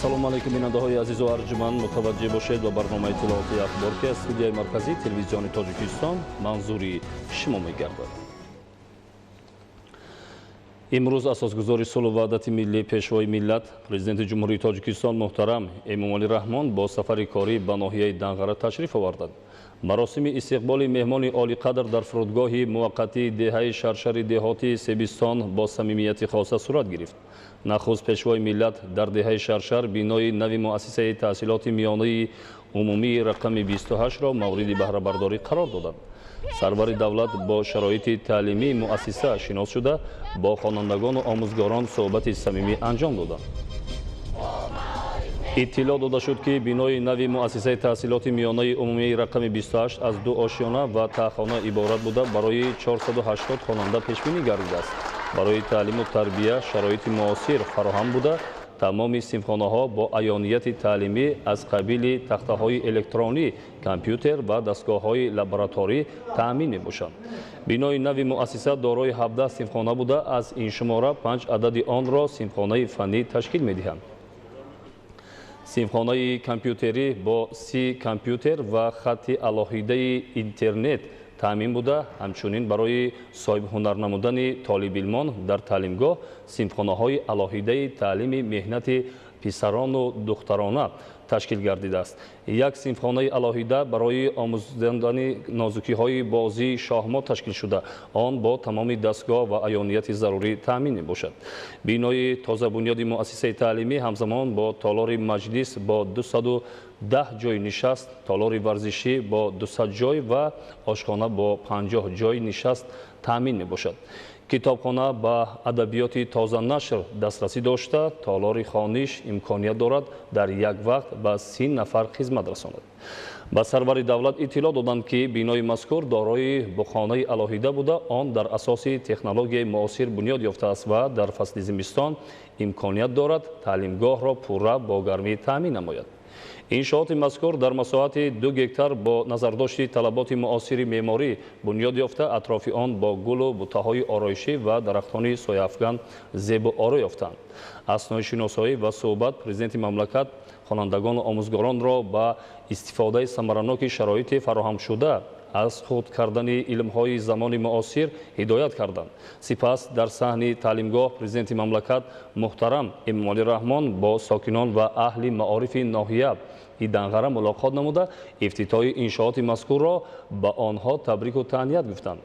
Ассалому алейкум бинандаҳои азизу арҷуманд, мутаваҷҷеҳ бошед ба барномаи иттилооти ахбор ки аз студияи марказии телевизиони Тоҷикистон манзури шумо мегардад. имрӯз асосгузори сулҳу ваҳдати миллӣ пешвои миллат президенти ҷумҳурии Тоҷикистон муҳтарам Эмомалӣ Раҳмон бо сафари корӣ ба ноҳияи Данғара ташриф оварданд. маросими истиқболи меҳмони олиқадр дар фурудгоҳи муваққатии деҳаи шаршари деҳотии Себистон бо самимияти хоса сурат гирифт. нахуст пешвои миллат дар деҳаи шаршар бинои нави муассисаи таҳсилоти миёнаи умумии рақами 28-ро мавриди баҳрабардорӣ қарор доданд. сарвари давлат бо шароити таълимии муассиса шинос шуда бо хонандагону омӯзгорон суҳбати самимӣ анҷом доданд. иттилоъ дода шуд ки бинои нави муассисаи таҳсилоти миёнаи умумии рақами 28 аз 2 ошиёна ва таҳхона иборат буда барои 480 хонанда пешбинӣ гардидааст. барои таълиму тарбия шароити муосир фароҳам буда тамоми синфхонаҳо бо аёнияти таълимӣ аз қабили тахтаҳои электронӣ, компютер ва дастгоҳҳои лабораторӣ таъмин мебошанд. бинои нави муассиса дорои 17 синфхона буда аз ин шумора 5 адади онро синфхонаи фаннӣ ташкил медиҳанд. синфхонаи компютерӣ бо 30 компютер ва хатти алоҳидаи интернет таъмин буда ҳамчунин барои соҳибҳунар намудани толибилмон дар таълимгоҳ синфхонаҳои алоҳидаи таълими меҳнати писарону духтарона ташкил гардидааст. як синфхонаи алоҳида барои омӯзидани нозукиҳои бозии шоҳмот ташкил шуда он бо тамоми дастгоҳ ва аёнияти зарурӣ таъмин мебошад. бинои тозабунёди муассисаи таълимӣ ҳамзамон бо толори маҷлис бо 210 ҷойи нишаст, толори варзишӣ бо 200 ҷой ва ошхона бо 50 ҷойи нишаст таъмин мебошад. китобхона ба адабиёти тозанашр дастрасӣ дошта толори хониш имконият дорад дар як вақт ба 30 нафар хизмат расонад. ба сарвари давлат иттилоъ доданд ки бинои мазкур дорои бухонаи алоҳида буда он дар асоси технологияи муосир бунёд ёфтааст ва дар фасли зимистон имконият дорад таълимгоҳро пурра бо гармӣ таъмин намояд. иншооти мазкур дар масоҳати 2 гектар бо назардошти талаботи муосири меъморӣ бунёд ёфта атрофи он бо гулу бутаҳои ороишӣ ва дарахтони сояафган зебу оро ёфтаанд. аснои шиносоӣ ва суҳбат президенти мамлакат хонандагону омӯзгоронро ба истифодаи самараноки шароити фароҳамшуда аз худ кардани илмҳои замони муосир ҳидоят карданд. сипас дар саҳни таълимгоҳ президенти мамлакат муҳтарам Эмомалӣ Раҳмон бо сокинон ва аҳли маорифи ноҳия Данғара мулоқот намуда ифтитоҳи иншооти мазкурро ба онҳо табрику таҳният гуфтанд.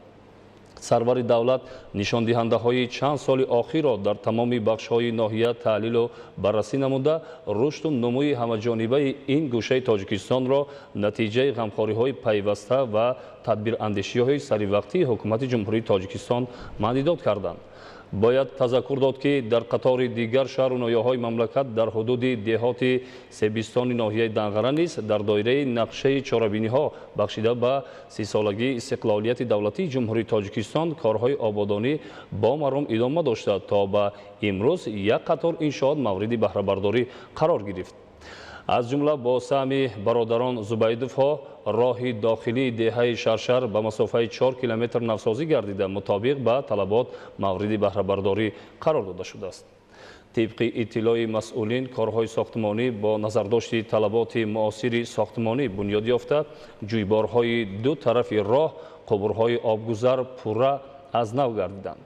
сарвари давлат нишондиҳандаҳои чанд соли охирро дар тамоми бахшҳои ноҳия таҳлилу баррасӣ намуда рушду нумӯи ҳамаҷонибаи ин гӯшаи Тоҷикистонро натиҷаи ғамхориҳои пайваста ва тадбирандешиҳои саривақтии ҳукумати ҷумҳурии Тоҷикистон маҳдидот карданд. бояд тазаккур дод ки дар қатори дигар шаҳру ноҳияҳои мамлакат дар ҳудуди деҳоти Себистони ноҳияи Данғара низ дар доираи нақшаи чорабиниҳо бахшида ба 30-солагии истиқлолияти давлатии ҷумҳурии Тоҷикистон корҳои ободонӣ бо маром идома дошта то ба имрӯз як қатор иншоот мавриди баҳрабардорӣ қарор гирифт. аз ҷумла бо саҳми бародарон Зубайдовҳо роҳи дохилии деҳаи шаршар ба масофаи 4 километр навсозӣ гардида мутобиқ ба талабот мавриди баҳрабардорӣ қарор дода шудааст. тибқи иттилои масъулин корҳои сохтмонӣ бо назардошти талаботи муосири сохтмонӣ бунёд ёфта ҷӯйборҳои ду тарафи роҳ қубурҳои обгузар пурра аз нав гардиданд.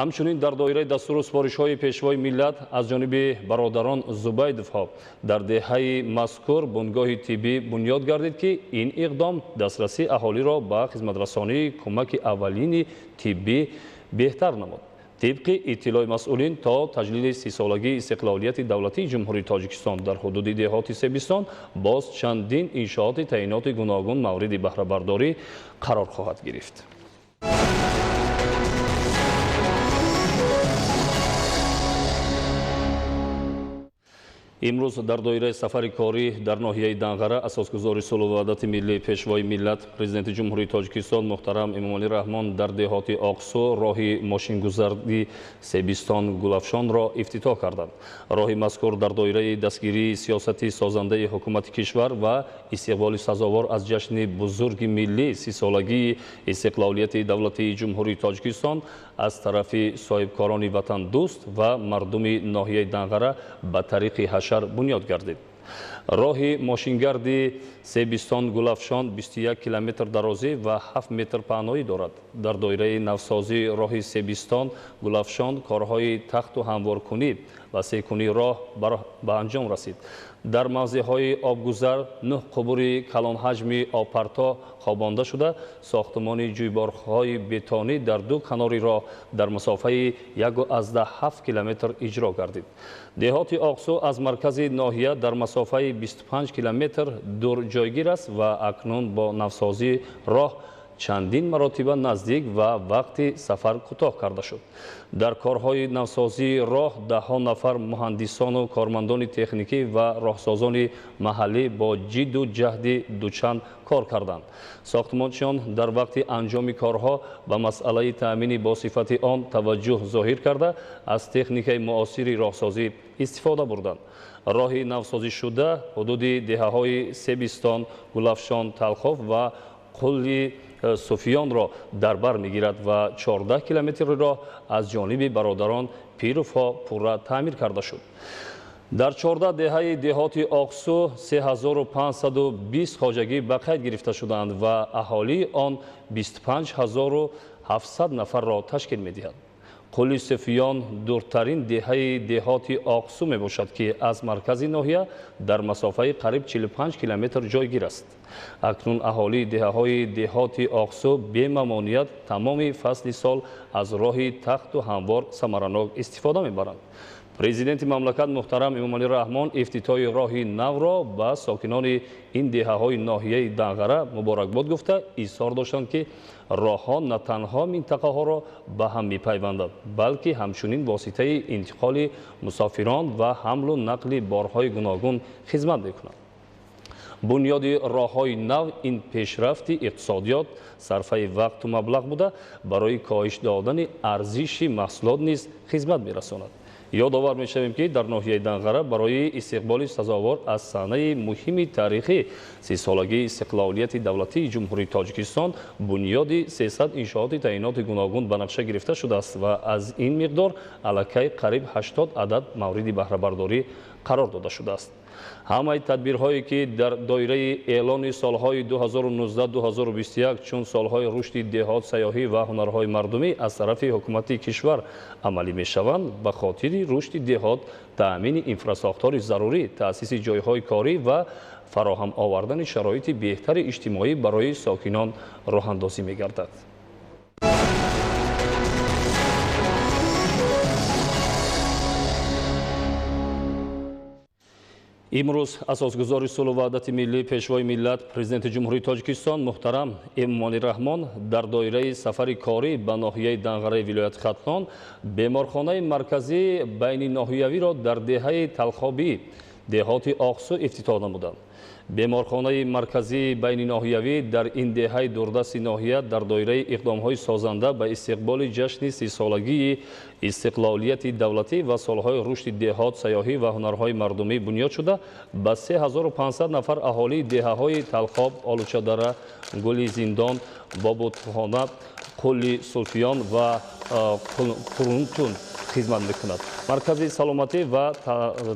ҳамчунин дар доираи дастуру супоришҳои пешвои миллат аз ҷониби бародарон Зубайдовҳо дар деҳаи мазкур бунгоҳи тиббӣ бунёд гардид ки ин иқдом дастрасии аҳолиро ба хизматрасонии кӯмаки аввалини тиббӣ беҳтар намуд. тибқи иттилои масъулин то таҷлили 30-солагии истиқлолияти давлатии ҷумҳурии Тоҷикистон дар ҳудуди деҳоти Себистон боз чандин иншооти таъиноти гуногун мавриди баҳрабардорӣ қарор хоҳад гирифт. имрӯз дар доираи сафари корӣ дар ноҳияи Данғара асосгузори сулҳу ваҳдати миллӣ пешвои миллат президенти ҷумҳурии Тоҷикистон муҳтарам Эмомалӣ Раҳмон дар деҳоти Оқсу роҳи мошингузари Себистон Гулафшонро ифтитоҳ карданд. роҳи мазкур дар доираи дастгирии сиёсати созандаи ҳукумати кишвар ва истиқболи сазовор аз ҷашни бузурги миллӣ 30-солагии истиқлолияти давлатии ҷумҳурии Тоҷикистон аз тарафи соҳибкорони ватандӯст ва мардуми ноҳияи Данғара ба тариқи ҳашар башар бунёд гардид. роҳи мошингарди Себистон Гулафшон 21 километр дарозӣ ва 7 метр паҳноӣ дорад. Дар доираи навсозии роҳи Себистон Гулафшон корҳои тахту ҳамворкунӣ ва секунии роҳ ба анҷом расид. дар мавзеъҳои обгузар 9 қубури калонҳаҷми обпарто хобонда шуда, сохтмони ҷӯйборҳои бетонӣ дар ду канори роҳ дар масофаи 1,7 километр иҷро гардид. деҳоти Оқсу аз маркази ноҳия дар масофаи 25 километр дур ҷойгир аст ва акнун бо навсозии роҳ чандин маротиба наздик ва вақти сафар кӯтоҳ карда шуд. дар корҳои навсозии роҳ даҳҳо нафар муҳандисону кормандони техникӣ ва роҳсозони маҳаллӣ бо ҷидду ҷаҳди дучанд кор карданд. сохтмончиён дар вақти анҷоми корҳо ба масъалаи таъмини босифати он таваҷҷӯҳ зоҳир карда, аз техникаи муосири роҳсозӣ истифода бурданд. роҳи навсозишуда ҳудуди деҳаҳои Себистон, Гулафшон, Талхов ва қулли Суфиёнро дар бар мегирад ва 14 километри роҳ аз ҷониби бародарон Пировҳо пурра таъмир карда шуд. дар 14 деҳаи деҳоти Оқсу 3520 хоҷагӣ ба қайд гирифта шуданд ва аҳолии он 25700 нафарро ташкил медиҳад. қулли Суфиён дуртарин деҳаи деҳоти Оқсу мебошад, ки аз маркази ноҳия дар масофаи қариб 45 километр ҷойгир аст. акнун аҳолии деҳаҳои деҳоти Оқсу бемамоният тамоми фасли сол аз роҳи тахту ҳамвор самаранок истифода мебаранд. президенти мамлакат муҳтарам Эмомалӣ Раҳмон ифтитоҳи роҳи навро ба сокинони ин деҳаҳои ноҳияи Данғара муборакбод гуфта, изҳор доштанд, ки роҳҳо на танҳо минтақаҳоро ба ҳам мепайванданд, балки ҳамчунин воситаи интиқоли мусофирон ва ҳамлу нақли борҳои гуногун хизмат мекунанд. бунёди роҳҳои нав ин пешрафти иқтисодиёт сарфаи вақту маблағ буда, барои коҳиш додани арзиши маҳсулот низ хизмат мерасонад. ёдовар мешавем, ки дар ноҳияи Данғара барои истиқболи сазовор аз саҳнаи муҳими таърихӣ 30-солагии истиқлолияти давлатии ҷумҳурии Тоҷикистон бунёди 300 иншооти таъиноти гуногун ба нақша гирифта шудааст ва аз ин миқдор аллакай қариб 80 адад мавриди баҳрабардорӣ қарор дода шудааст. ҳамаи тадбирҳое, ки дар доираи эълони солҳои 2019-2021 чун солҳои рушди деҳот, сайёҳӣ ва ҳунарҳои мардумӣ аз тарафи ҳукумати кишвар амалӣ мешаванд, ба хотири рушди деҳот, таъмини инфрасохтори зарурӣ, таъсиси ҷойҳои корӣ ва фароҳам овардани шароити беҳтари иҷтимоӣ барои сокинон роҳандозӣ мегардад. имрӯз асосгузори сулҳу ваҳдати миллӣ, пешвои миллат, президенти ҷумҳурии Тоҷикистон муҳтарам Эмомалӣ Раҳмон дар доираи сафари корӣ ба ноҳияи Данғараи вилояти Хатлон беморхонаи марказӣ байниноҳиявиро дар деҳаи Талхобӣ, деҳоти Оқсу ифтитоҳ намуданд. беморхонаи марказии байниноҳиявӣ дар ин деҳаи дурдасти ноҳия дар доираи иқдомҳои созанда ба истиқболи ҷашни 30-солагии истиқлолияти давлатӣ ва солҳои рушди деҳот, сайёҳӣ ва ҳунарҳои мардумӣ бунёд шуда, ба 3500 нафар аҳолии деҳаҳои Талхоб, Олучадара, Гули Зиндон, Бобудхона, Қулли Суфиён ва Қурунтун хизмат мекунад. маркази саломатӣ ва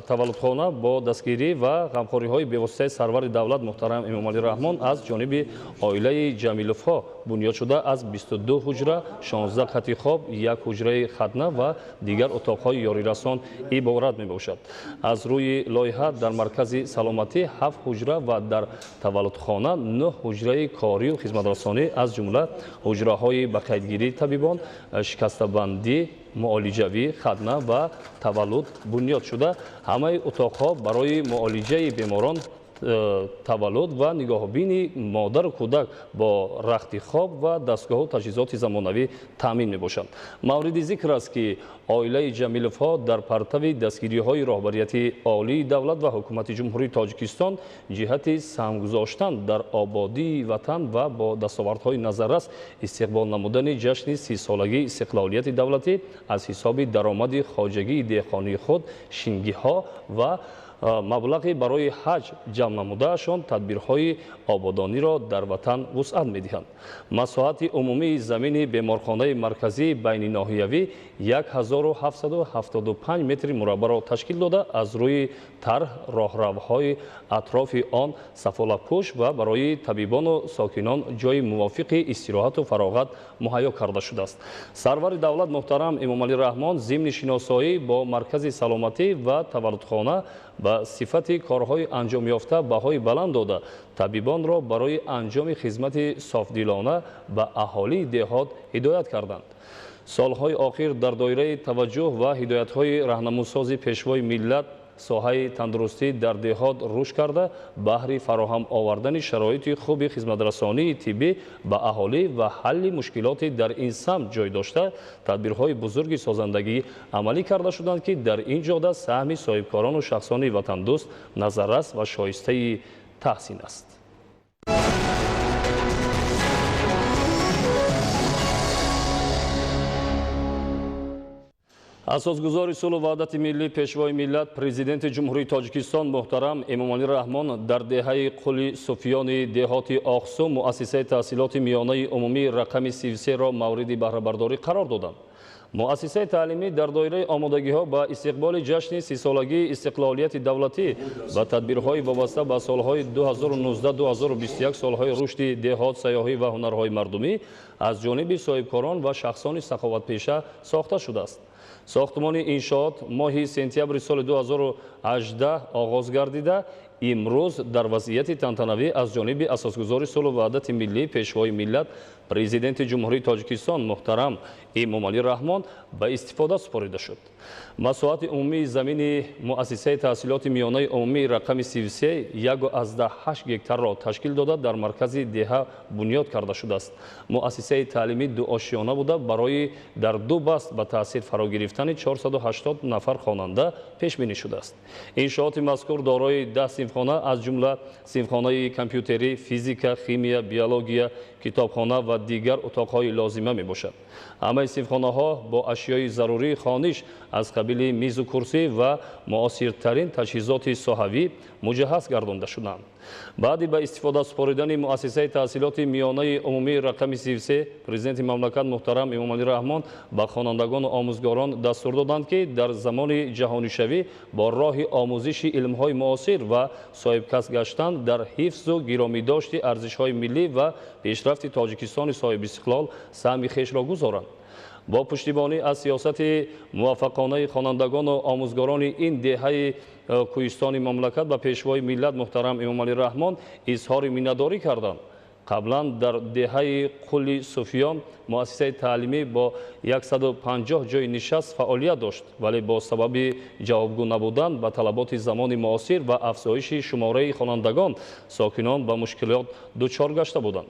таваллудхона бо дастгирӣ ва ғамхориҳои бевоситаи сарвари давлат муҳтарам Эмомалӣ Раҳмон аз ҷониби оилаи Ҷамиловҳо бунёд шуда аз 22 ҳуҷра, 16 хати хоб, 1 ҳуҷраи хатна ва дигар утоқҳои ёрирасон иборат мебошад. аз рӯи лоиҳа дар маркази саломатӣ 7 ҳуҷра ва дар таваллудхона 9 ҳуҷраи корию хизматрасонӣ аз ҷумла ҳуҷраҳои ба қайдгирии табибон, шикастабандӣ, муолиҷавӣ, хатна ва таваллуд бунёд шуда, ҳамаи утоқҳо барои муолиҷаи беморон, таваллуд ва нигоҳубини модару кӯдак бо рахти хоб ва дастгоҳу таҷҳизоти замонавӣ таъмин мебошанд. мавриди зикр аст, ки оилаи Ҷамиловҳо дар партави дастгириҳои роҳбарияти олии давлат ва ҳукумати ҷумҳурии Тоҷикистон ҷиҳати саҳм гузоштан дар ободии ватан ва бо дастовардҳои назаррас истиқбол намудани ҷашни 30-солагии истиқлолияти давлатӣ аз ҳисоби даромади хоҷагии деҳқонии худ, шингиҳо ва маблағи барои ҳаҷ ҷамъ намудаашон тадбирҳои ободониро дар ватан вусъат медиҳанд. Масоҳати умумии замини беморхонаи марказии байниноҳиявӣ 1775 метри мураббаъро ташкил дода, аз рӯи тарҳ роҳравҳои атрофи он сафолатпӯш ва барои табибону сокинон ҷойи мувофиқи истироҳату фароғат муҳайё карда шудааст. Сарвари давлат муҳтарам Эмомалӣ Раҳмон зимни шиносоӣ бо маркази саломатӣ ва таваллудхона ба сифати корҳои анҷомёфта баҳои баланд дода, табибонро барои анҷоми хизмати софдилона ба аҳолии деҳот ҳидоят карданд. солҳои охир дар доираи таваҷҷӯҳ ва ҳидоятҳои раҳнамусози пешвои миллат соҳаи тандурустӣ дар деҳот рушд карда, баҳри фароҳам овардани шароити хуби хизматрасонии тиббӣ ба аҳолӣ ва ҳалли мушкилоти дар ин самт ҷой дошта, тадбирҳои бузурги созандагӣ амалӣ карда шуданд, ки дар ин ҷода саҳми соҳибкорону шахсони ватандӯст назаррас ва шоистаи таҳсин аст. асосгузори сулҳу ваҳдати миллӣ пешвои миллат президенти ҷумҳурии Тоҷикистон муҳтарам Эмомалӣ Раҳмон дар деҳаи Қули Суфиёни деҳоти Оқсум муассисаи таҳсилоти миёнаи умумии рақами 33-ро мавриди баҳрабардорӣ қарор доданд. муассисаи таълимӣ дар доираи омодагиҳо ба истиқболи ҷашни 30-солагии истиқлолияти давлатӣ ва тадбирҳои вобаста ба солҳои 2019-2021 солҳои рушди деҳот, сайёҳӣ ва ҳунарҳои мардумӣ аз ҷониби соҳибкорон ва шахсони саховатпеша сохта шудааст. сохтмони иншоот моҳи сентябри соли 2018 оғоз гардида, имрӯз дар вазъияти тантанавӣ аз ҷониби асосгузори сулҳу ваҳдати миллӣ пешвои миллат президенти ҷумҳурии Тоҷикистон муҳтарам Эмомалӣ Раҳмон ба истифода супорида шуд. масоҳати умумии замини муассисаи таҳсилоти миёнаи умумии рақами 33 1,8 гектарро ташкил дода дар маркази деҳа бунёд карда шудааст. муассисаи таълимӣ дуошиёна буда барои дар ду баст ба таъсир фаро гирифтани 480 нафар хонанда пешбинӣ шудааст. иншооти мазкур дорои 10 синфхона аз ҷумла синфхонаи компютерӣ, физика, химия, биология, китобхона ва дигар утоқҳои лозима мебошад. ҳамаи синфхонаҳо бо ашёи зарурии хониш аз қабили мизу курсӣ ва муосиртарин таҷҳизоти соҳавӣ муҷаҳҳаз гардонда шуданд. баъди ба истифода супоридани муассисаи таҳсилоти миёнаи умумии рақами 33 президенти мамлакат муҳтарам Эмомалӣ Раҳмон ба хонандагону омӯзгорон дастур доданд, ки дар замони ҷаҳонишавӣ бо роҳи омӯзиши илмҳои муосир ва соҳибкасб гаштан дар ҳифзу гиромидошти арзишҳои миллӣ ва пешрафти Тоҷикистони соҳибистиқлол саҳми хешро гузоранд. бо пуштибонӣ аз сиёсати муваффақонаи хонандагону омӯзгорони ин деҳаи кӯҳистони мамлакат ба пешвои миллат муҳтарам Эмомалӣ Раҳмон изҳори миннатдорӣ карданд. қаблан дар деҳаи Қули Суфиён муассисаи таълимӣ бо 150 ҷойи нишаст фаъолият дошт, вале бо сабаби ҷавобгӯ набудан ба талаботи замони муосир ва афзоиши шумораи хонандагон сокинон ба мушкилот дучор гашта буданд.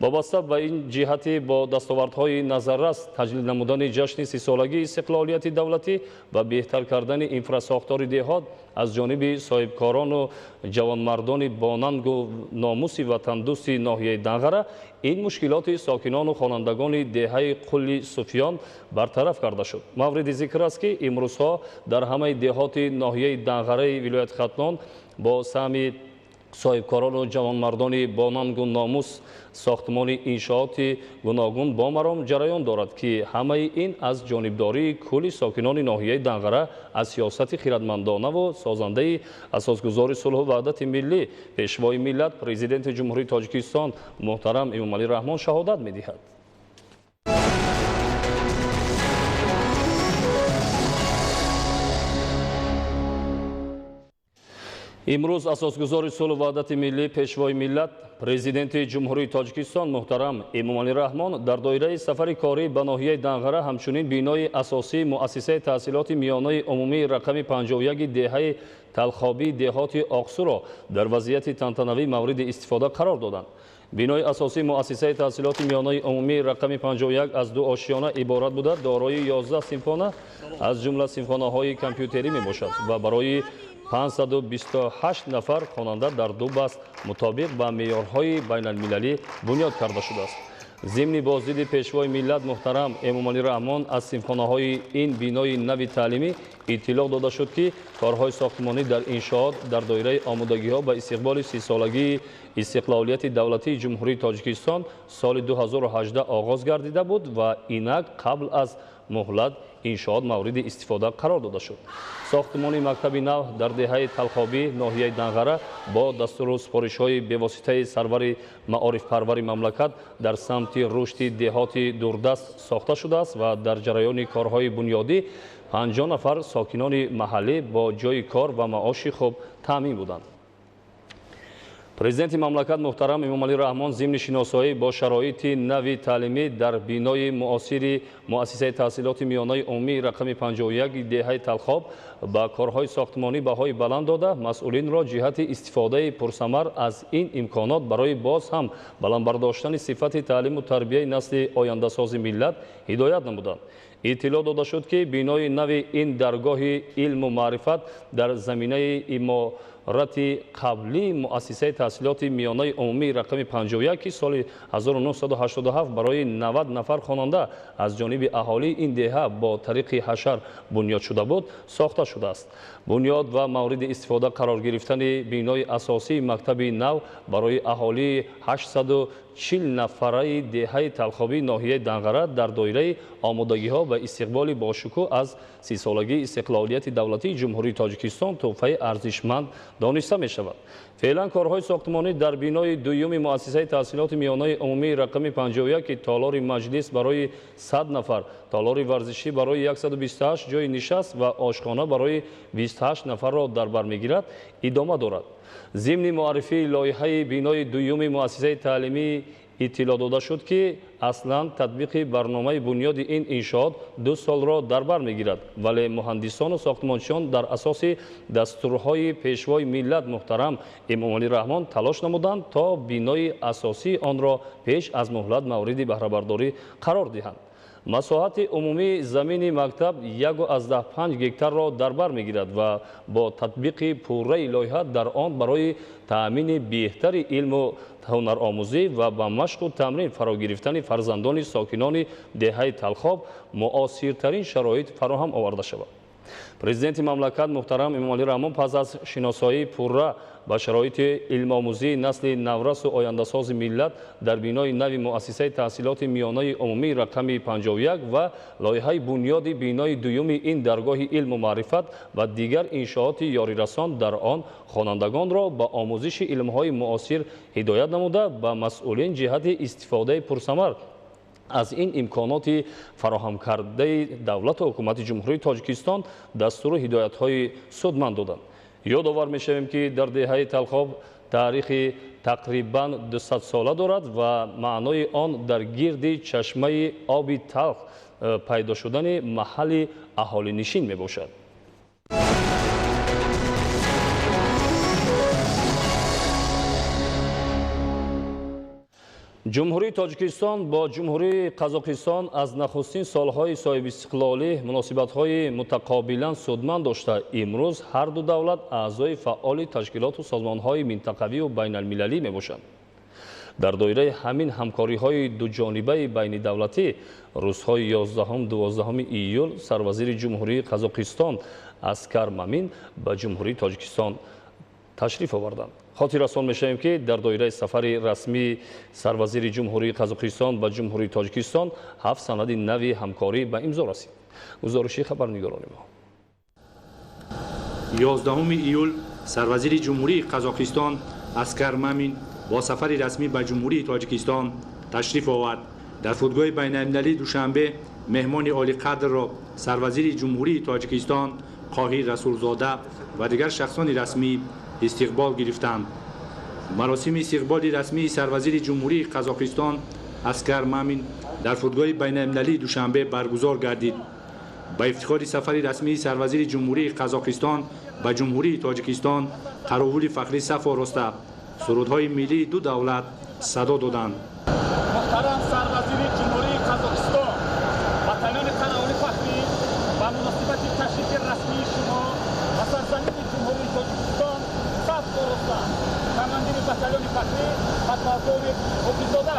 вобаста ба ин ҷиҳати бо дастовардҳои назаррас таҷлил намудани ҷашни 30-солагии истиқлолияти давлатӣ ва беҳтар кардани инфрасохтори деҳот аз ҷониби соҳибкорону ҷавонмардони бонангу номуси ватандӯсти ноҳияи Данғара, ин мушкилоти сокинону хонандагони деҳаи Қули Суфиён бартараф карда шуд. мавриди зикр аст, ки имрӯзҳо дар ҳамаи деҳоти ноҳияи Данғараи вилояти Хатлон бо саҳми соҳибкорону ҷавонмардони бонангу номус сохтмони иншооти гуногун бо маром ҷараён дорад, ки ҳамаи ин аз ҷонибдории кулли сокинони ноҳияи Данғара аз сиёсати хиратмандонаву созандаи асосгузори сулҳу ваҳдати миллӣ пешвои миллат президенти ҷумҳурии Тоҷикистон муҳтарам Эмомалӣ Раҳмон шаҳодат медиҳад. имрӯз асосгузори сулҳу ваҳдати миллӣ пешвои миллат президенти ҷумҳурии Тоҷикистон муҳтарам Эмомалӣ Раҳмон дар доираи сафари корӣ ба ноҳияи Данғара ҳамчунин бинои асосии муассисаи таҳсилоти миёнаи умумии рақами 51 деҳаи Талхобии деҳоти Оқсуро дар вазъияти тантанавӣ мавриди истифода қарор доданд. бинои асосии муассисаи таҳсилоти миёнаи умумии рақами 51 аз ду ошиёна иборат буда, дорои 11 синфхона аз ҷумла синфхонаҳои компютерӣ мебошад ва барои 528 нафар хонанда дар ду баст мутобиқ ба меъёрҳои байналмилалӣ бунёд карда шудааст. ضمن بازدید پیشوای ملت محترم امامعلی رحمان از سیمخانه‌های این بینای نوی تعلیمی اطلاع داده شد که کارهای ساختمانی در انشاءات در دایره آمادگی‌ها به استقبال 30 سالگی استقلالیت دولتی جمهوری تاجیکستان سال 2018 آغاز گردیده بود و اینک قبل از مهلت انشاءات مورد استفاده قرار داده شد. ساختمان مکتبی نو در دهه تلخابی ناحیه دنغره با دستور و سپارش‌های بواسطه سرور معارف پرور مملکت در سمت رشد دهات دوردست ساخته شده است و در جریان کارهای بنیادی 50 نفر ساکنان محلی با جای کار و معاش خوب تامین بودند. президенти мамлакат муҳтарам эмомалӣ раҳмон зимни шиносоӣ бо шароити нави таълимӣ дар бинои муосири муассисаи таҳсилоти миёнаи умумии рақами 51 деҳаи талхоб ба корҳои сохтмонӣ баҳои баланд дода масъулинро ҷиҳати истифодаи пурсамар аз ин имконот барои боз ҳам баландбардоштани сифати таълиму тарбияи насли ояндасози миллат ҳидоят намуданд. иттилоъ дода шуд ки бинои нави ин даргоҳи илму маърифат дар заминаи иморати қаблии муассисаи таҳсилоти миёнаи умумии рақами 51 ки соли 1987 барои 90 нафар хонанда аз ҷониби аҳолии ин деҳа бо тариқи ҳашар бунёд шуда буд сохта шудааст. бунёд ва мавриди истифода қарор гирифтани бинои асосии мактаби нав барои аҳолии 840 нафараи деҳаи талхобии ноҳияи данғара дар доираи омодагиҳо ба истиқболи бошукӯҳ аз 30 солагии истиқлолияти давлатии ҷумҳурии тоҷикистон тӯҳфаи арзишманд дониста мешавад. феълан корҳои сохтмонӣ дар бинои дуюми муассисаи таҳсилоти миёнаи умумии рақами 51 ки толори маҷлис барои 100 нафар, толори варзишӣ барои 128 ҷои нишаст ва ошхона барои 28 нафарро дар бар мегирад, идома дорад. зимни муаррифии лоиҳаи бинои дуюми муассисаи таълимӣ иттилоъ дода шуд ки аслан татбиқи барномаи бунёди ин иншоот 2 солро дар бар мегирад, вале муҳандисону сохтмончиён дар асоси дастурҳои пешвои миллат муҳтарам эмомалӣ раҳмон талош намуданд то бинои асосии онро пеш аз муҳлат мавриди баҳрабардорӣ қарор диҳанд. масоҳати умумии замини мактаб 1,5 гектарро дар бар мегирад ва бо татбиқи пурраи лоиҳа дар он барои таъмини беҳтари илму ҳунаромӯзӣ ва ба машқу тамрин фаро гирифтани фарзандони сокинони деҳаи талхоб муосиртарин шароит фароҳам оварда шавад. президенти мамлакат муҳтарам эмомалӣ раҳмон пас аз шиносоии пурра ба шароити илмомӯзии насли наврасу ояндасози миллат дар бинои нави муассисаи таҳсилоти миёнаи умумии рақами 51 ва лоиҳаи бунёди бинои дуюми ин даргоҳи илму маърифат ва дигар иншооти ёрирасон дар он хонандагонро ба омӯзиши илмҳои муосир ҳидоят намуда ба масъулин ҷиҳати истифодаи пурсамар аз ин имконоти фароҳамкардаи давлату ҳукумати ҷумҳурии тоҷикистон дастуру ҳидоятҳои судманд доданд. ёдовар мешавем ки дар деҳаи талхоб таърихи тақрибан 200 сола дорад ва маънои он дар гирди чашмаи оби талх пайдо шудани маҳалли аҳолинишин мебошад. ҷумҳурии тоҷикистон бо ҷумҳурии қазоқистон аз нахустин солҳои соҳибистиқлолӣ муносибатҳои мутақобилан судманд дошта имрӯз ҳарду давлат аъзои фаъоли ташкилоту созмонҳои минтақавию байналмилалӣ мебошанд. дар доираи ҳамин ҳамкориҳои дуҷонибаи байнидавлатӣ рӯзҳои 11-12 июл сарвазири ҷумҳурии қазоқистон Аскар Мамин ба ҷумҳурии тоҷикистон ташриф оварданд. хотир расон мешавем ки дар доираи сафари расмии сарвазири ҷумҳурии қазоқистон ба ҷумҳурии тоҷикистон 7 санади нави ҳамкорӣ ба имзо расид. гузориши хабарнигорони мо. 11 июл сарвазири ҷумҳурии қазоқистон Аскар Мамин бо сафари расмӣ ба ҷумҳурии тоҷикистон ташриф овард. дар фурудгоҳи байналмилалии душанбе меҳмони олиқадрро сарвазири ҷумҳурии тоҷикистон Қоҳир Расулзода ва дигар шахсони расмӣ истиқбол гирифтанд. маросими истиқболи расмии сарвазири ҷумҳурии қазоқистон Аскар Мамин дар фурудгоҳи байналмилалии душанбе баргузор гардид. ба ифтихори сафари расмии сарвазири ҷумҳурии қазоқистон ба ҷумҳурии тоҷикистон қаровули фахрӣ саф ороста сурудҳои миллии ду давлат садо доданд. Muhtaram Sarvaziri Cumhuriyet Kazakistan, batalyon Karavuli Fahri, ve münasebeti teşrif resmi şuma, ve Sarvaziri Cumhuriyet Kazakistan, saf doğrultuda, Kamandiri Batalyon Fahri, Hatmatori Okizoda.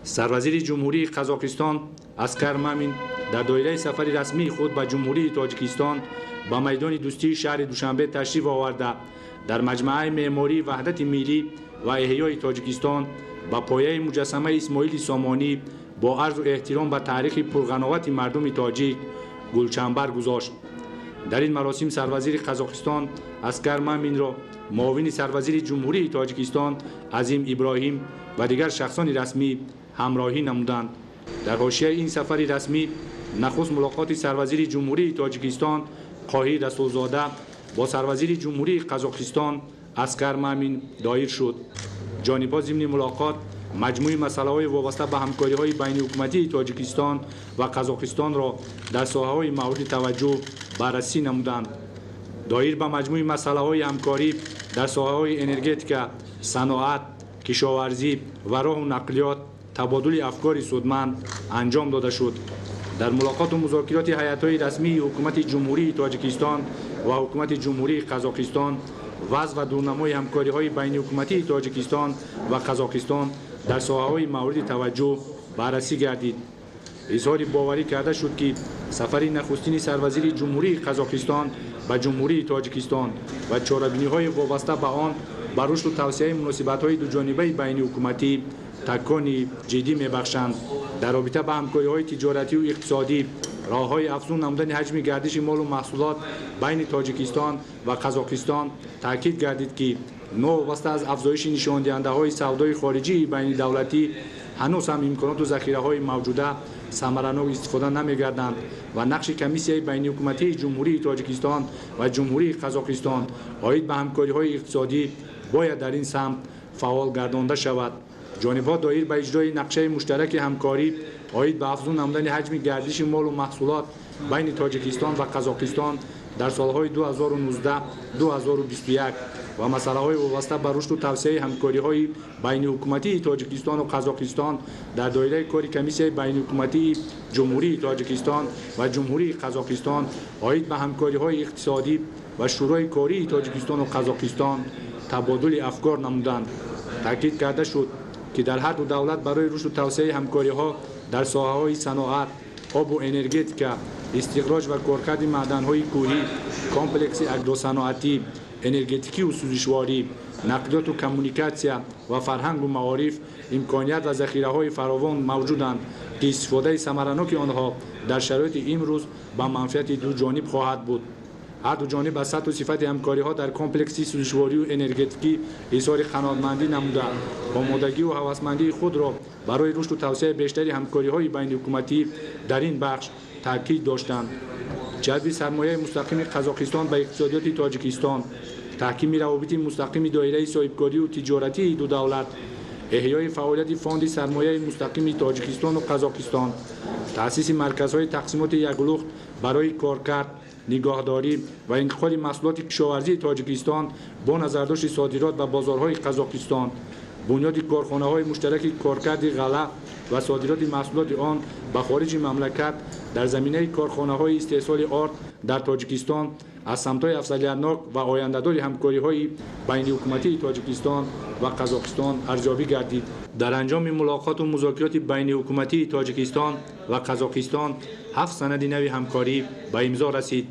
سروزیر جمهوری قزاقستان اسکر مامین در دایره سفر رسمی خود به جمهوری تاجیکستان به میدان دوستی شهر دوشنبه تشریف آورده در مجمع معماری وحدت ملی و احیای تاجیکستان با پایه مجسمه اسماعیل سامانی با عرض و احترام به تاریخ پرغناوت مردم تاجیک گلچنبر گذاشت. در این مراسم سروزیر قزاقستان اسکر مامین را معاون سروزیر جمهوری تاجیکستان عظیم ابراهیم و دیگر شخصان رسمی همراهی نمودند. در حاشیه این سفر رسمی نخست ملاقات سروزیر جمهوری تاجیکستان قاهی رسولزاده با سروزیر جمهوری قزاقستان اسکر مامین دایر شد. جانبها ضمن ملاقات مجموعه مسائل وابسته به همکاری‌های بین حکومتی تاجیکستان و قزاقستان را در ساحه‌های مورد توجه بررسی نمودند. دایر به مجموعه مسائل همکاری در ساحه‌های انرژتیک، صنعت، کشاورزی و راه و نقلیات تبادل افکار سودمند انجام داده شد. در ملاقات و مذاکرات هیئت‌های رسمی حکومت جمهوری تاجیکستان و حکومت جمهوری قزاقستان وضع و دورنمای همکاری‌های بین حکومتی تاجیکستان و قزاقستان در ساحه‌های مورد توجه بررسی گردید. اظهار باوری کرده شد که سفر نخستین سروزیر جمهوری قزاقستان به جمهوری تاجیکستان و چاره‌بینی‌های وابسته به آن به رشد و توسعه مناسبت‌های دوجانبه بین حکومتی تکانی جدی می‌بخشند. در رابطه با همکاری‌های تجارتی و اقتصادی راه‌های افزون نمودن حجم گردش مال و محصولات بین تاجیکستان و قزاقستان تاکید گردید که نوابسته از افزایش نشاندهنده‌های سودای خارجی بین دولتی هنوز هم امکانات و ذخیره‌های موجوده ثمراناک استفاده نمی‌گردند و نقش کمیسیون بین حکومتی جمهوری تاجیکستان و جمهوری قزاقستان عاید به همکاری‌های اقتصادی باید در این سمت فعال گردانده شود. جانبها دایر به اجرای نقشه مشترک همکاری عاید به افزون نمودن حجم گردش مال و محصولات بین تاجیکستان و قزاقستان در سالهای 2019 2021 و مسائل وابسته به رشد و توسعه همکاری‌های بین حکومتی تاجیکستان و قزاقستان در دایره کار کمیسیون بین حکومتی جمهوری تاجیکستان و جمهوری قزاقستان عاید به همکاری‌های اقتصادی و شورای کاری تاجیکستان و قزاقستان تبادل افکار نمودند. تاکید کرده شد که در هر دو دولت برای رشد و توسعه همکاری‌ها در ساحه‌های صنعت، آب و انرژتیک، استخراج و کارکرد معدن‌های کوهی، کمپلکس اگروصنعتی، انرژتیکی و سوزشواری، نقلیات و کمونیکاسیون و فرهنگ و معارف امکانیت و ذخیره‌های فراوان موجودند که استفاده ثمراناک آنها در شرایط امروز به منفعت دو جانب خواهد بود. هر دو جانب از سطح و صفت همکاری‌ها در کمپلکس سوزشواری و انرژتیکی اظهار قناعتمندی نموده با آمادگی و هوسمندی خود را برای رشد و توسعه بیشتری همکاری‌های بین حکومتی در این بخش تاکید داشتند. جلب سرمایه مستقیم قزاقستان به اقتصادیات تاجیکستان، تحکیم روابط مستقیم دایره صاحبکاری و تجارتی دو دولت، احیای فعالیت فاند سرمایه مستقیم تاجیکستان و قزاقستان، تأسیس مرکزهای تقسیمات یکلخت برای کارکرد، نگاهداری و انتقال محصولات کشاورزی تاجیکستان با نظرداشت صادرات و بازارهای قزاقستان، بنیاد کارخانه‌های مشترک کارکرد غله و صادرات محصولات آن به خارج مملکت در زمینه کارخانه‌های استحصال آرد در تاجیکستان از سمت‌های افضلیت‌ناک و آینده‌دار همکاری‌های بین حکومتی تاجیکستان و قزاقستان ارزیابی گردید. در انجام ملاقات و مذاکرات بین حکومتی تاجیکستان و قزاقستان 7 سند نوی همکاری به امضا رسید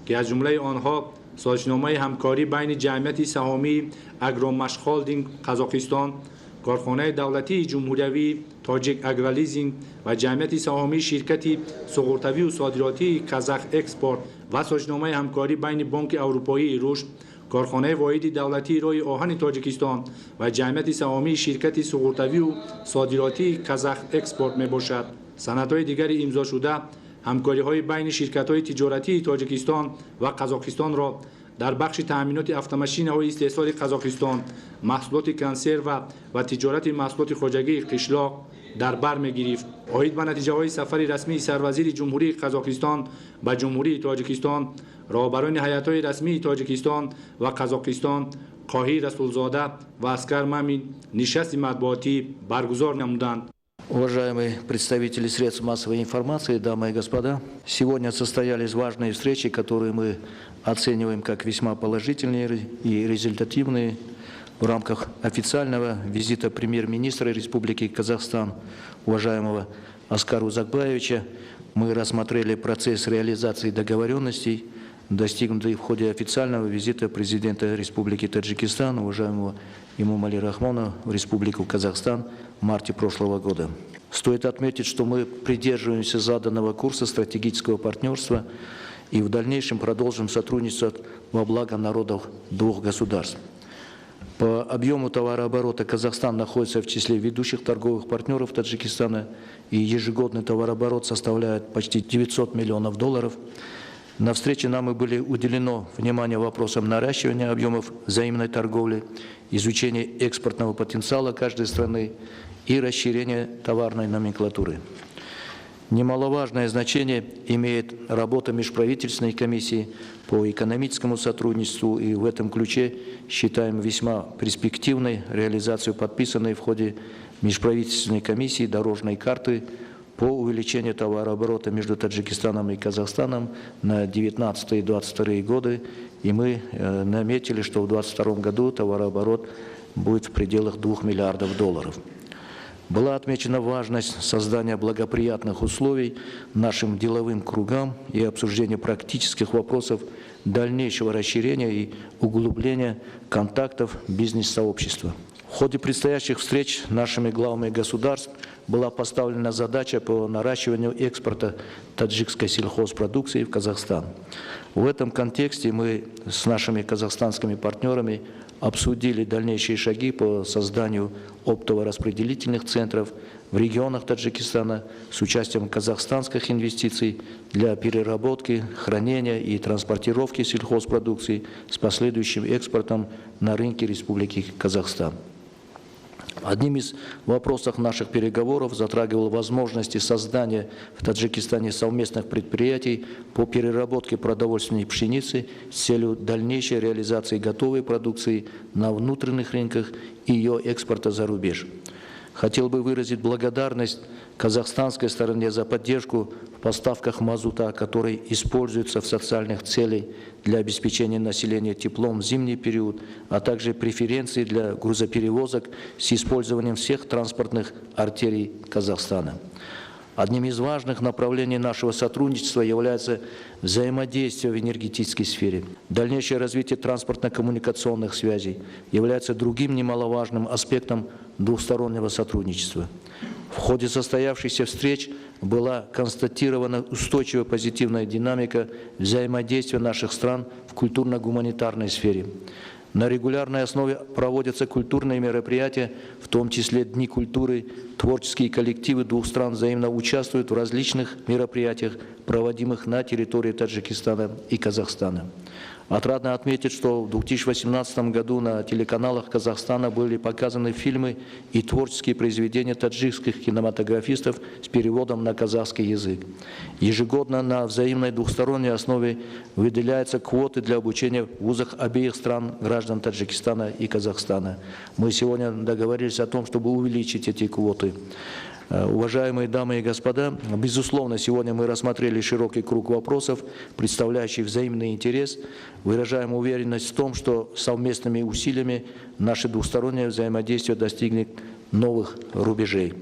که از جمله آنها سازشنامه همکاری بین جمعیت سهامی اگرومشخالدینگ قزاقستان، کارخانه دولتی جمهوری تاجیک اگرالیزینگ و جمعیت سهامی شرکت سوغورتوی و صادراتی قزاق اکسپورت و سازشنامه همکاری بین بانک اروپایی رشد، کارخانه واحد دولتی رای آهن تاجیکستان و جمعیت سهامی شرکت سوغورتوی و صادراتی قزاق اکسپورت می باشد. سندهای دیگر امضا شده همکاری‌های بین شرکت‌های تجارتی تاجیکستان و قزاقستان را در بخش تأمینات افت-ماشین‌های استحصال قزاقستان، محصولات کنسرو و تجارت محصولات خواجگی قشلاق در بر می‌گرفت. عاید به نتیجه‌های سفر رسمی سروزیر جمهوری قزاقستان به جمهوری تاجیکستان، رهبران هیئت‌های رسمی تاجیکستان و قزاقستان قاهی رسولزاده و اسکر مامین نشست مطبوعاتی برگزار نمودند. Уважаемые представители средств массовой информации, дамы и господа, сегодня состоялись важные встречи, которые мы оцениваем как весьма положительные и результативные. В рамках официального визита премьер-министра Республики Казахстан, уважаемого Аскара Узакбаевича, мы рассмотрели процесс реализации договоренностей, достигнутый в ходе официального визита президента Республики Таджикистан, уважаемого Эмомали Рахмона, в Республику Казахстан в марте прошлого года. Стоит отметить, что мы придерживаемся заданного курса стратегического партнерства и в дальнейшем продолжим сотрудничество во благо народов двух государств. По объему товарооборота Казахстан находится в числе ведущих торговых партнеров Таджикистана, и ежегодный товарооборот составляет почти $900 миллионов. На встрече нам и были уделено внимание вопросам наращивания объемов взаимной торговли, изучения экспортного потенциала каждой страны и расширения товарной номенклатуры. Немаловажное значение имеет работа межправительственной комиссии по экономическому сотрудничеству, и в этом ключе считаем весьма перспективной реализацию подписанной в ходе межправительственной комиссии дорожной карты по увеличению товарооборота между Таджикистаном и Казахстаном на 2019 и 2022 годы, и мы наметили, что в 2022 году товарооборот будет в пределах $2 миллиардов. Была отмечена важность создания благоприятных условий нашим деловым кругам и обсуждения практических вопросов дальнейшего расширения и углубления контактов бизнес-сообщества. В ходе предстоящих встреч нашими главами государств была поставлена задача по наращиванию экспорта таджикской сельхозпродукции в Казахстан. В этом контексте мы с нашими казахстанскими партнерами обсудили дальнейшие шаги по созданию оптово-распределительных центров в регионах Таджикистана с участием казахстанских инвестиций для переработки, хранения и транспортировки сельхозпродукции с последующим экспортом на рынке Республики Казахстан. Одним из вопросов наших переговоров затрагивал возможности создания в Таджикистане совместных предприятий по переработке продовольственной пшеницы с целью дальнейшей реализации готовой продукции на внутренних рынках и ее экспорта за рубеж. Хотел бы выразить благодарность казахстанской стороне за поддержку в поставках мазута, который используется в социальных целях для обеспечения населения теплом в зимний период, а также преференции для грузоперевозок с использованием всех транспортных артерий Казахстана. Одним из важных направлений нашего сотрудничества является взаимодействие в энергетической сфере. Дальнейшее развитие транспортно-коммуникационных связей является другим немаловажным аспектом двустороннего сотрудничества. В ходе состоявшихся встреч была констатирована устойчивая позитивная динамика взаимодействия наших стран в культурно-гуманитарной сфере. На регулярной основе проводятся культурные мероприятия, в том числе Дни культуры. Творческие коллективы двух стран взаимно участвуют в различных мероприятиях, проводимых на территории Таджикистана и Казахстана. Отрадно отметить, что в 2018 году на телеканалах Казахстана были показаны фильмы и творческие произведения таджикских кинематографистов с переводом на казахский язык. Ежегодно на взаимной двухсторонней основе выделяются квоты для обучения в вузах обеих стран граждан Таджикистана и Казахстана. Мы сегодня договорились о том, чтобы увеличить эти квоты. Уважаемые дамы и господа, безусловно, сегодня мы рассмотрели широкий круг вопросов, представляющих взаимный интерес. Выражаем уверенность в том, что совместными усилиями наше двустороннее взаимодействие достигнет новых рубежей.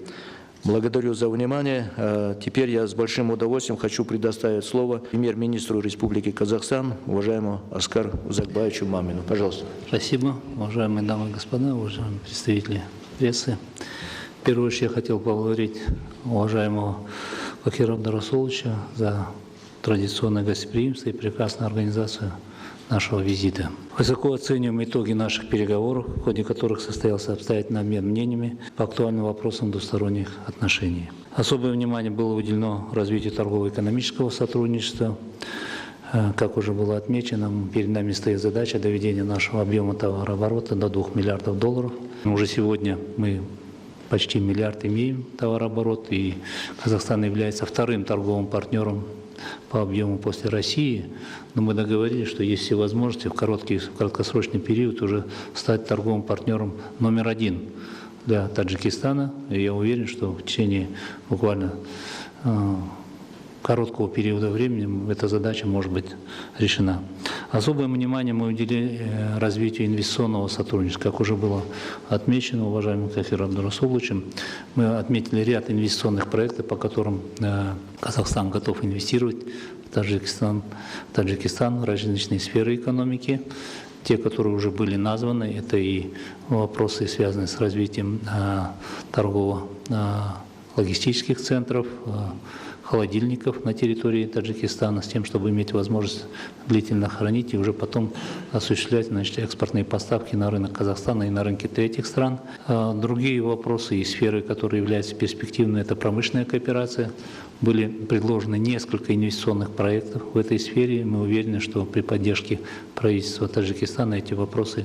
Благодарю за внимание. Теперь я с большим удовольствием хочу предоставить слово премьер-министру Республики Казахстан, уважаемому Аскару Узакбаевичу Мамину. Пожалуйста. Спасибо, уважаемые дамы и господа, уважаемые представители прессы. В первую очередь я хотел поблагодарить уважаемого Бакира Абдрасуловича за традиционное гостеприимство и прекрасную организацию нашего визита. Высоко оцениваем итоги наших переговоров, в ходе которых состоялся обстоятельный обмен мнениями по актуальным вопросам двусторонних отношений. Особое внимание было уделено развитию торгово-экономического сотрудничества. Как уже было отмечено, перед нами стоит задача доведения нашего объема товарооборота до $2 миллиардов. Уже сегодня мы почти миллиард имеем товарооборот, и Казахстан является вторым торговым партнером по объему после России. Но мы договорились, что есть все возможности в краткосрочный период уже стать торговым партнером номер 1 для Таджикистана. И я уверен, что в течение буквально короткого периода времени эта задача может быть решена. Особое внимание мы уделили развитию инвестиционного сотрудничества. Как уже было отмечено уважаемым Кахиром Абдурасуловичем, мы отметили ряд инвестиционных проектов, по которым Казахстан готов инвестировать в Таджикистан в различные сферы экономики. Те, которые уже были названы, это и вопросы, связанные с развитием торгово-логистических центров, холодильников на территории Таджикистана, с тем, чтобы иметь возможность длительно хранить и уже потом осуществлять, значит, экспортные поставки на рынок Казахстана и на рынки третьих стран. Другие вопросы и сферы, которые являются перспективными, это промышленная кооперация. Были предложены несколько инвестиционных проектов в этой сфере. Мы уверены, что при поддержке правительства Таджикистана эти вопросы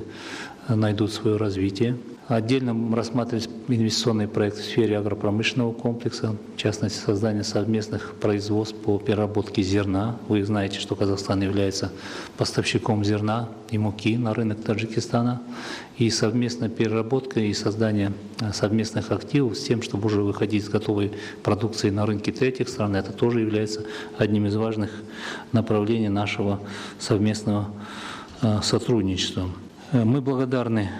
найдут свое развитие. Отдельно мы рассматривали инвестиционные проекты в сфере агропромышленного комплекса, в частности, создание совместных производств по переработке зерна. Вы знаете, что Казахстан является поставщиком зерна и муки на рынок Таджикистана. И совместная переработка и создание совместных активов с тем, чтобы уже выходить с готовой продукцией на рынки третьих стран, это тоже является одним из важных направлений нашего совместного сотрудничества. Мы благодарны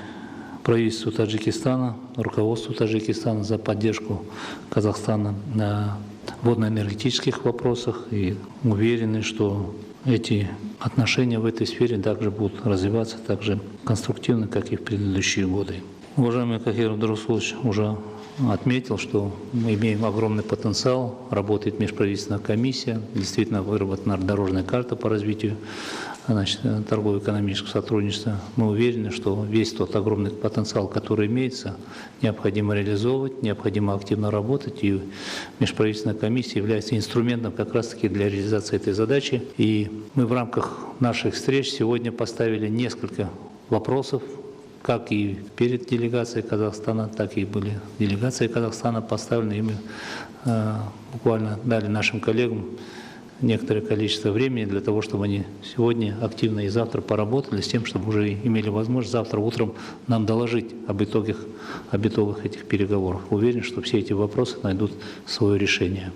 правительству Таджикистана, руководству Таджикистана за поддержку Казахстана на водно-энергетических вопросах и уверены, что эти отношения в этой сфере также будут развиваться так же конструктивно, как и в предыдущие годы. Уважаемый Кахир Абдурасулович уже отметил, что мы имеем огромный потенциал, работает межправительственная комиссия, действительно выработана дорожная карта по развитию торгово-экономического сотрудничества. Мы уверены, что весь тот огромный потенциал, который имеется, необходимо реализовывать, необходимо активно работать, и межправительственная комиссия является инструментом как раз-таки для реализации этой задачи. И мы в рамках наших встреч сегодня поставили несколько вопросов, как и перед делегацией Казахстана, так и были делегации Казахстана поставлены, и мы буквально дали нашим коллегам некоторое количество времени для того, чтобы они сегодня активно и завтра поработали с тем, чтобы уже имели возможность завтра утром нам доложить об итогах этих переговоров. Уверен, что все эти вопросы найдут свое решение.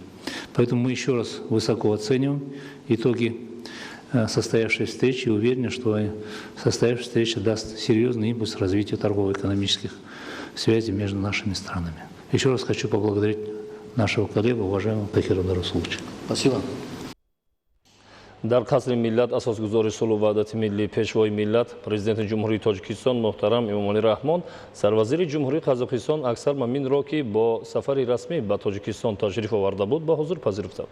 Поэтому мы еще раз высоко оцениваем итоги состоявшей встречи и уверены, что состоявшаяся встреча даст серьезный импульс развитию торгово-экономических связей между нашими странами. Еще раз хочу поблагодарить нашего коллегу, уважаемого Кахира Абдурасуловича. Спасибо. дар қасри миллат асосгузори сулҳу ваҳдати миллӣ пешвои миллат президенти ҷумҳурии тоҷикистон муҳтарам эмомалӣ раҳмон сарвазири ҷумҳурии қазоқистон аксар маминро ки бо сафари расмӣ ба тоҷикистон ташриф оварда буд ба ҳузур пазируфтанд.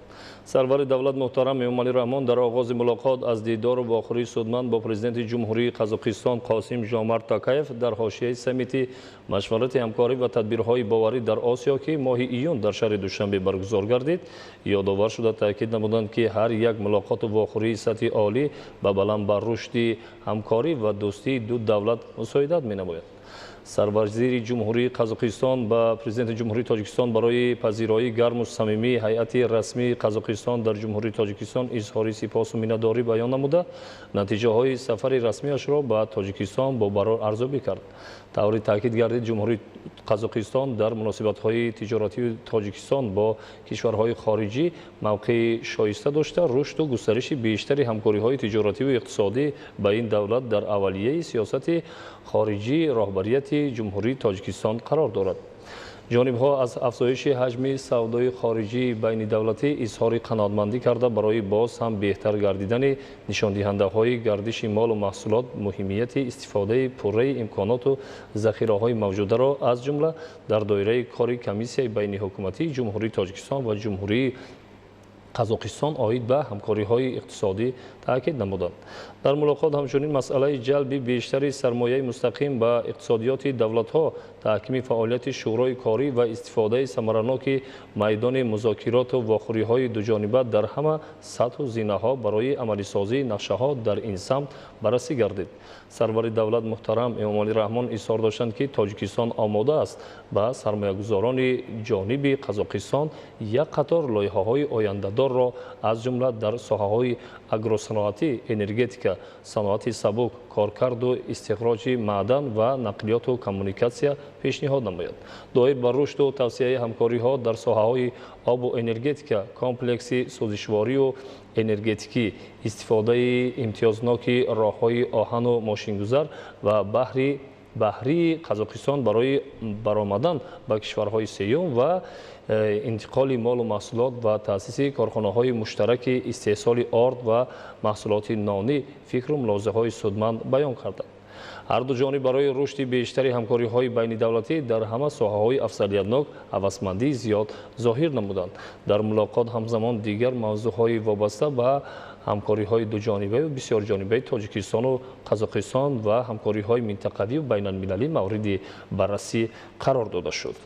сарвари давлат муҳтарам эмомалӣ раҳмон дар оғози мулоқот аз дидору вохӯрии судманд бо президенти ҷумҳурии қазоқистон қосим ҷомарт токаев дар ҳошияи саммити машварати ҳамкорӣ ва тадбирҳои боварӣ дар осиё ки моҳи июн дар шаҳри душанбе баргузор гардид ёдовар шуда таъкид намуданд ки ҳар як мулоқоту вохӯрии сатҳи олӣ ба баланд ба рушди ҳамкорӣ ва дӯстии ду давлат мусоидат менамояд. сарвазири ҷумҳурии қазоқистон ба президенти ҷумҳурии тоҷикистон барои пазироии гарму самимии ҳайати расмии қазоқистон дар ҷумҳурии тоҷикистон изҳори сипосу миннатдорӣ баён намуда натиҷаҳои сафари расмиашро ба тоҷикистон бо барор арзёбӣ кард. таври таъкид гардид ҷумҳурии қазоқистон дар муносибатҳои тиҷоратии тоҷикистон бо кишварҳои хориҷӣ мавқеи шоиста дошта рушду густариши бештари ҳамкориҳои тиҷоративу иқтисодӣ ба ин давлат дар аввалияи сиёсати хориҷии роҳбарияти ҷумҳурии тоҷикистон қарор дорад. ҷонибҳо аз афзоиши ҳаҷми савдои хориҷии байнидавлатӣ изҳори қаноатмандӣ карда барои боз ҳам беҳтар гардидани нишондиҳандаҳои гардиши молу маҳсулот муҳимияти истифодаи пурраи имконоту захираҳои мавҷударо аз ҷумла дар доираи кори комиссияи байниҳукуматии ҷумҳурии тоҷикистон ва ҷумҳурии қазоқистон оид ба ҳамкориҳои иқтисодӣ таъкид намуданд. дар мулоқот ҳамчунин масъалаи ҷалби бештари сармояи мустақим ба иқтисодиёти давлатҳо, таҳкими фаъолияти шӯрои корӣ ва истифодаи самараноки майдони музокироту вохӯриҳои дуҷониба дар ҳама сатҳу зинаҳо барои амалисозии нақшаҳо дар ин самт баррасӣ гардид. сарвари давлат муҳтарам эмомалӣ раҳмон изҳор доштанд ки тоҷикистон омода аст ба сармоягузорони ҷониби қазоқистон як қатор лоиҳаҳои ояндадор сармаядорро аз ҷумла дар соҳаҳои агросаноатӣ, энергетика, саноати сабук, коркарду истихроҷи маъдан ва нақлиёту коммуникатсия пешниҳод намояд. Доир ба рушду тавсеяи ҳамкориҳо дар соҳаҳои обу энергетика, комплекси сӯзишворию энергетикӣ, истифодаи имтиёзноки роҳҳои оҳану мошингузар ва баҳрии Қазоқистон барои баромадан ба кишварҳои сеюм ва интиқоли молу маҳсулот ва таъсиси корхонаҳои муштараки истеҳсоли орд ва маҳсулоти нонӣ фикру мулозаҳои судманд баён карданд. ҳарду ҷониб барои рушди бештари ҳамкориҳои байнидавлатӣ дар ҳама соҳаҳои афзалиятнок ҳавасмандии зиёд зоҳир намуданд. Дар мулоқот ҳамзамон дигар мавзӯъҳои вобаста ба ҳамкориҳои дуҷонибаи ва бисёрҷонибаи Тоҷикистону Қазоқистон ва ҳамкориҳои минтақавию байналмилалӣ мавриди баррасӣ қарор дода шуд.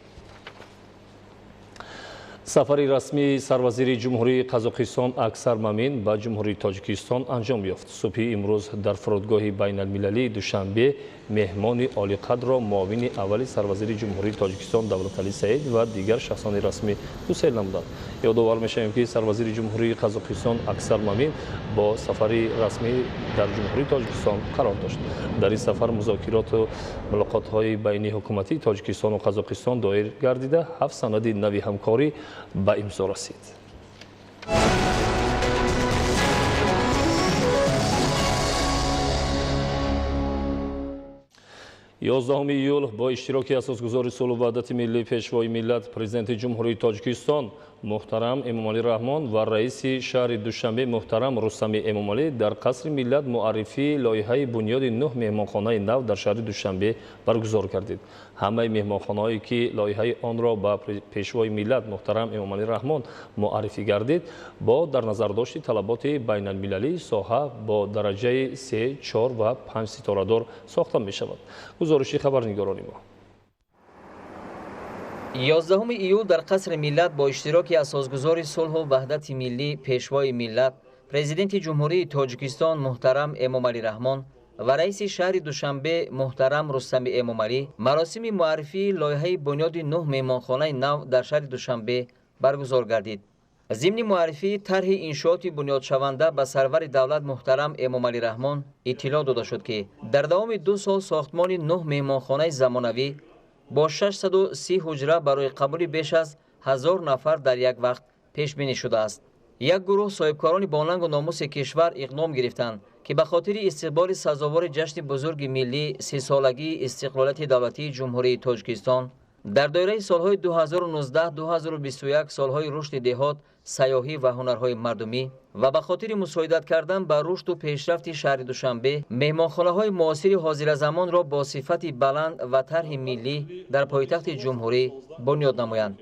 сафари расмии сарвазири ҷумҳурии Қазоқистон Аксар Мамин ба ҷумҳурии Тоҷикистон анҷом ёфт. Субҳи имрӯз дар фурудгоҳи байналмилалии Душанбе меҳмони олиқадро муовини аввали сарвазири ҷумҳурии Тоҷикистон Давлаталӣ Саид ва дигар шахсони расмӣ гусел намуданд. ёдовар мешавем, ки сарвазири ҷумҳурии Қазоқистон Аксар Мамин бо сафари расмӣ дар ҷумҳурии Тоҷикистон қарор дошт. дар ин сафар музокироту мулоқотҳои байни ҳукуматии Тоҷикистону Қазоқистон доир гардида 7 санади нави ҳамкорӣ ба имзо расид. 11 июл бо иштироки асосгузори сулҳу ваҳдати миллии пешвои миллат президенти ҷумҳурии Тоҷикистон муҳтарам Эмомалӣ Раҳмон ва раиси шаҳри Душанбе муҳтарам Рустами Эмомалӣ дар қасри миллат муаррифии лоиҳаи бунёди 9 меҳмонхонаи нав дар шаҳри Душанбе баргузор гардид. ҳамаи меҳмонхонаҳое ки лоиҳаи онро ба пешвои миллат муҳтарам Эмомалӣ Раҳмон муаррифӣ гардид бо дар назардошти талаботи байналмилалии соҳа бо дараҷаи 3, 4 ва 5 ситорадор сохта мешавад. гузориши хабарнигорони мо. 11 июл дар қасри миллат бо иштироки асосгузори сулҳу ваҳдати миллӣ пешвои миллат президенти ҷумҳурии Тоҷикистон муҳтарам Эмомалӣ Раҳмон ва раиси шаҳри Душанбе муҳтарам Рустами Эмомалӣ маросими муаррифии лоиҳаи бунёди 9 меҳмонхонаи нав дар шаҳри Душанбе баргузор гардид. зимни муаррифии тарҳи иншооти бунёдшаванда ба сарвари давлат муҳтарам Эмомалӣ Раҳмон иттилоъ дода шуд, ки дар давоми 2 сол сохтмони 9 меҳмонхонаи замонавӣ бо 630 ҳуҷра барои қабули беш аз 1000 нафар дар як вақт пешбинӣ шудааст. як гурӯҳ соҳибкорони бонангу номуси кишвар иқдом гирифтанд, ки ба хотири истиқболи сазовори ҷашни бузурги миллӣ 30-солагии истиқлолияти давлатии ҷумҳурии Тоҷикистон дар доираи солҳои 2019-2021 солҳои рушди деҳот, сайёҳӣ ва ҳунарҳои мардумӣ ва ба хотири мусоидат кардан ба рушду пешрафти шаҳри Душанбе меҳмонхонаҳои муосири ҳозиразамонро бо сифати баланд ва тарҳи миллӣ дар пойтахти ҷумҳурӣ бунёд намоянд.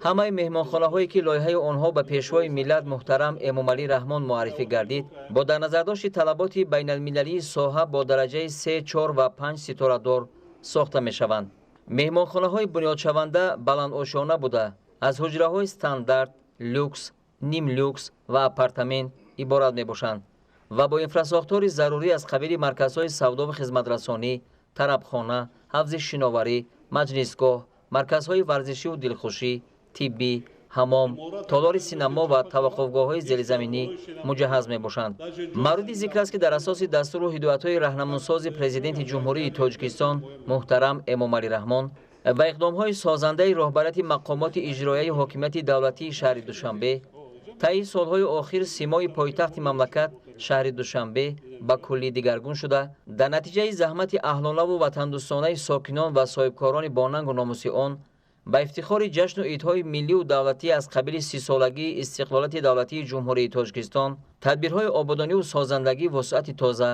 ҳамаи меҳмонхонаҳое ки лоиҳаи онҳо ба пешвои миллат муҳтарам Эмомалӣ Раҳмон муаррифӣ гардид бо дар назардошти талаботи байналмилалии соҳа бо дараҷаи 3, 4 ва 5 ситорадор сохта мешаванд. меҳмонхонаҳои бунёдшаванда баландошона буда аз ҳуҷраҳои стандарт, люкс, ним люкс ва апартамент иборат мебошанд ва бо инфрасохтори зарурӣ аз қабили марказҳои савдову хизматрасонӣ, тарабхона, ҳавзи шиноварӣ, маҷлисгоҳ, марказҳои варзишиву дилхушӣ, тиббӣ, ҳамом, толори синамо ва таваққуфгоҳҳои зеризаминӣ муҷаҳҳаз мебошанд. мавриди зикр аст, ки дар асоси дастуру ҳидоятҳои раҳнамусози президенти ҷумҳурии Тоҷикистон муҳтарам Эмомалӣ Раҳмон ва иқдомҳои созандаи роҳбарияти мақомоти иҷроияи ҳокимияти давлатии шаҳри Душанбе таи солҳои охир симои пойтахти мамлакат шаҳри Душанбе ба куллӣ дигаргун шуда, дар натиҷаи заҳмати аҳлонаву ватандӯстонаи сокинон ва соҳибкорони бонангу номуси он ба ифтихори ҷашну идҳои милливу давлатӣ аз қабили 30-солагии истиқлолияти давлатии ҷумҳурии Тоҷикистон тадбирҳои ободониву созандагӣ вусъати тоза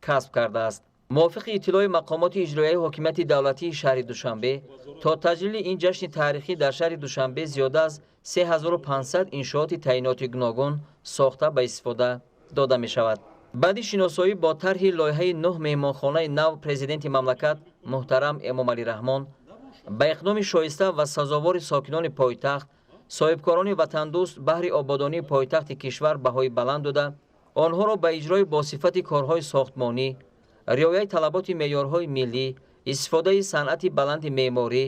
касб кардааст. мувофиқи иттилои мақомоти иҷроияи ҳокимияти давлатии шаҳри Душанбе, то таҷлили ин ҷашни таърихӣ дар шаҳри Душанбе зиёда аз 3500 иншооти таъиноти гуногун сохта ба истифода дода мешавад. баъди шиносоӣ бо тарҳи лоиҳаи 9 меҳмонхонаи нав президенти мамлакат муҳтарам Эмомалӣ Раҳмон ба иқдоми шоиста ва сазовори сокинони пойтахт, соҳибкорони ватандӯст баҳри ободонии пойтахти кишвар баҳои баланд дода, онҳоро ба иҷрои босифати корҳои сохтмонӣ, риояи талаботи меъёрҳои миллӣ, истифодаи санъати баланди меъморӣ,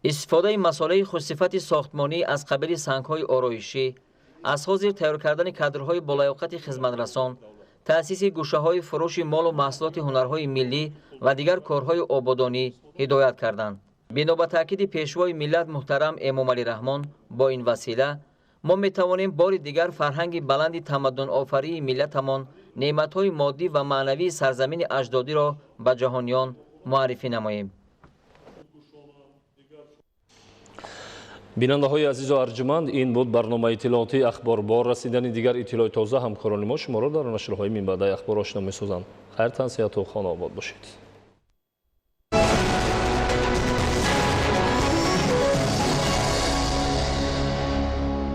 истифодаи масолаи хусифати сохтмонӣ аз қабили сангҳои ороишӣ, аз ҳозир тайёр кардани кадрҳои болаёқати хизматрасон, таъсиси гӯшаҳои фурӯши молу маҳсулоти ҳунарҳои миллӣ ва дигар корҳои ободонӣ ҳидоят карданд. бино ба таъкиди пешвои миллат муҳтарам Эмомалӣ Раҳмон, бо ин васила мо метавонем бори дигар фарҳанги баланди тамаддунофарии миллатамон, неъматҳои моддӣ ва маънавии сарзамини аҷдодиро ба ҷаҳониён муаррифӣ намоем. бинандаҳои азизу арҷуманд, ин буд барномаи иттилооти ахбор. Бо расидани дигар иттилои тоза ҳамкорони мо шуморо дар нашрҳои минбаъдаи ахбор ошно месозанд. хайртан, сеҳату хона обод бошед.